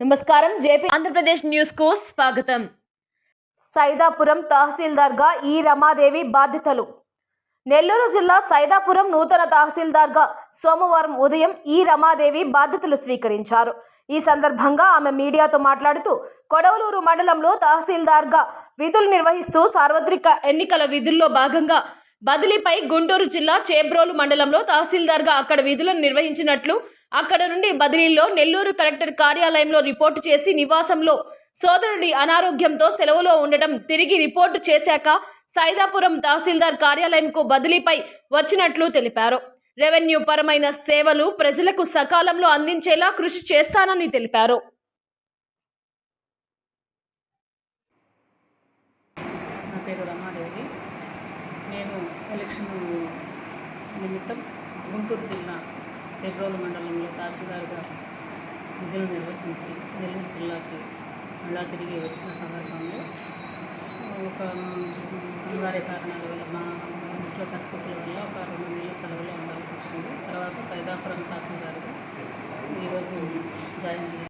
నమస్కారం. JP Andhra Pradesh news కు స్వాగతం. సైదాపురం తహసీల్దార్గా ఈ రమాదేవి బాధ్యతలు. నెల్లూరు జిల్లా సైదాపురం నూతన తహసీల్దార్గా సోమవారం ఉదయం ఈ రమాదేవి బాధ్యతలు స్వీకరించారు. ఈ సందర్భంగా ఆమె మీడియాతో మాట్లాడుతూ, కొడవలూరు మండలంలో తహసీల్దార్గా విధులు నిర్వహిస్తూ సార్వత్రిక ఎన్నికల విధుల్లో భాగంగా బదిలీపై గుంటూరు జిల్లా చేబ్రోలు మండలంలో తహసీల్దార్గా అక్కడ విధులను నిర్వహించినట్లు, అక్కడ నుండి బదిలీలో నెల్లూరు కలెక్టర్ కార్యాలయంలో రిపోర్టు చేసి నివాసంలో సోదరుడి అనారోగ్యంతో సెలవులో ఉండటం తిరిగి రిపోర్టు చేశాక సైదాపురం తహసీల్దార్ కార్యాలయంకు బదిలీపై వచ్చినట్లు తెలిపారు. రెవెన్యూ పరమైన సేవలు ప్రజలకు సకాలంలో అందించేలా కృషి చేస్తానని తెలిపారు. నా పేరు రమాదేవి. నేను ఎలక్షన్ నిమిత్తం గుంటూరు జిల్లా చేబ్రోలు మండలంలో తహసీల్దార్గా విధులు నిర్వహించి నెల్లూరు జిల్లాకి మళ్ళా తిరిగి వచ్చిన సందర్భంలో ఒక అనివార్య కారణాల వల్ల మా ఇంట్లో పరిస్థితుల వల్ల ఒక 2 నెలల సెలవులో ఉండాల్సి వచ్చింది. తర్వాత సైదాపురం తహసీల్దార్గా ఈరోజు జాయిన్ అయ్యాను.